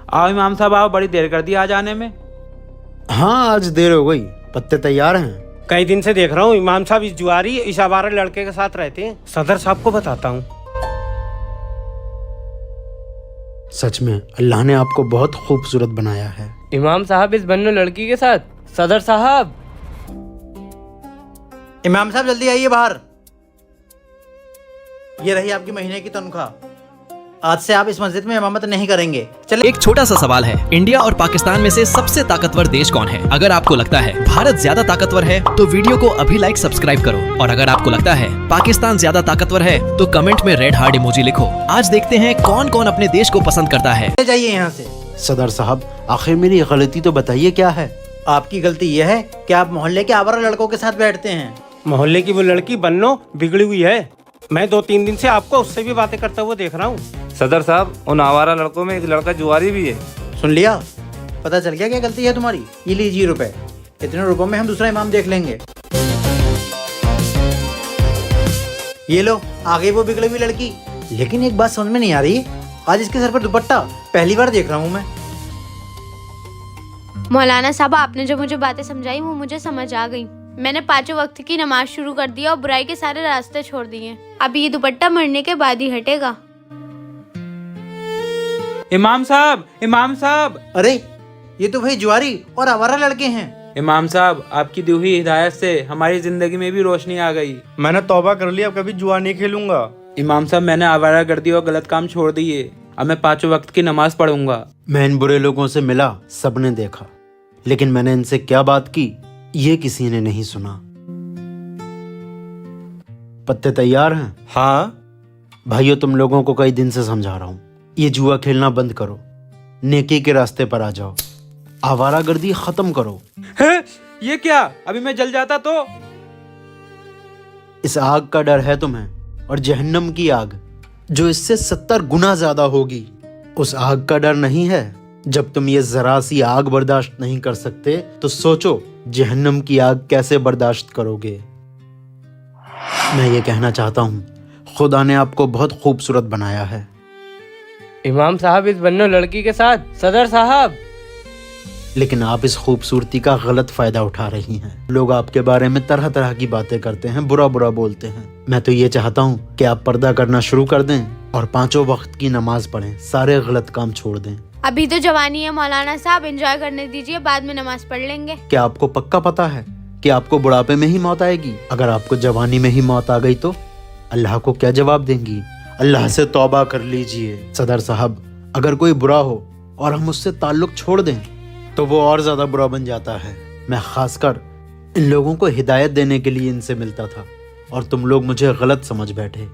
आओ इमाम साहब आओ, बड़ी देर कर दी आ जाने में। हाँ आज देर हो गई, पत्ते तैयार हैं। कई दिन से देख रहा हूँ इमाम साहब इस जुआरी इस आवारा लड़के के साथ रहते हैं। सदर साहब को बताता हूँ। सच में अल्लाह ने आपको बहुत खूबसूरत बनाया है। इमाम साहब इस बन्नो लड़की के साथ। सदर साहब, इमाम साहब जल्दी आइए बाहर। ये रही आपकी महीने की तनख्वाह। आज से आप इस मस्जिद में इमामत नहीं करेंगे। चलिए। एक छोटा सा सवाल है, इंडिया और पाकिस्तान में से सबसे ताकतवर देश कौन है? अगर आपको लगता है भारत ज्यादा ताकतवर है तो वीडियो को अभी लाइक सब्सक्राइब करो, और अगर आपको लगता है पाकिस्तान ज्यादा ताकतवर है तो कमेंट में रेड हार्ट इमोजी लिखो। आज देखते हैं कौन कौन अपने देश को पसंद करता है। जाइए यहाँ से। सदर साहब आखिर मेरी गलती तो बताइए क्या है? आपकी गलती यह है कि आप मोहल्ले के आवारा लड़कों के साथ बैठते हैं। मोहल्ले की वो लड़की बन्नो बिगड़ी हुई है। मैं 2-3 दिन से आपको उससे भी बातें करते हुए देख रहा हूँ। सदर साहब, उन आवारा लड़कों में एक लड़का जुआरी भी है। सुन लिया? पता चल गया क्या गलती है तुम्हारी? ये लीजिए रुपए। इतने रुपयों में हम दूसरा इमाम देख लेंगे। ये लो, आगे वो बिगड़ी हुई लड़की। लेकिन एक बात समझ में नहीं आ रही, आज इसके सर पर दुपट्टा पहली बार देख रहा हूँ मैं। मौलाना साहब, आपने जो मुझे बातें समझाई वो मुझे समझ आ गई। मैंने 5 वक्त की नमाज शुरू कर दिया और बुराई के सारे रास्ते छोड़ दिए। अब ये दुपट्टा मरने के बाद ही हटेगा। इमाम साहब, इमाम साहब। अरे ये तो भाई जुआरी और आवारा लड़के हैं। इमाम साहब, आपकी दी हुई हिदायत से हमारी जिंदगी में भी रोशनी आ गई। मैंने तौबा कर लिया, अब कभी जुआ नहीं खेलूंगा। इमाम साहब, मैंने आवारागर्दी और गलत काम छोड़ दिए। अब मैं 5 वक्त की नमाज पढ़ूंगा। मैं इन बुरे लोगों से मिला, सबने देखा, लेकिन मैंने इनसे क्या बात की ये किसी ने नहीं सुना। पत्ते तैयार हैं? हाँ भाइयों, तुम लोगों को कई दिन से समझा रहा हूँ, ये जुआ खेलना बंद करो, नेकी के रास्ते पर आ जाओ, आवारागर्दी खत्म करो। है? ये क्या? अभी मैं जल जाता तो? इस आग का डर है तुम्हें, और जहन्नम की आग जो इससे 70 गुना ज्यादा होगी, उस आग का डर नहीं है? जब तुम ये जरा सी आग बर्दाश्त नहीं कर सकते तो सोचो जहन्नम की आग कैसे बर्दाश्त करोगे। मैं ये कहना चाहता हूँ, खुदा ने आपको बहुत खूबसूरत बनाया है। इमाम साहब इस बन्नो लड़की के साथ। सदर साहब, लेकिन आप इस खूबसूरती का गलत फायदा उठा रही हैं। लोग आपके बारे में तरह तरह की बातें करते हैं, बुरा बुरा बोलते हैं। मैं तो ये चाहता हूँ कि आप पर्दा करना शुरू कर दें और 5 वक्त की नमाज पढ़ें, सारे गलत काम छोड़ दें। अभी तो जवानी है मौलाना साहब, एंजॉय करने दीजिए, बाद में नमाज पढ़ लेंगे। क्या आपको पक्का पता है कि आपको बुढ़ापे में ही मौत आएगी? अगर आपको जवानी में ही मौत आ गई तो अल्लाह को क्या जवाब देंगी? अल्लाह से तौबा कर लीजिए। सदर साहब, अगर कोई बुरा हो और हम उससे ताल्लुक छोड़ दें तो वो और ज्यादा बुरा बन जाता है। मैं खासकर इन लोगों को हिदायत देने के लिए इनसे मिलता था और तुम लोग मुझे गलत समझ बैठे।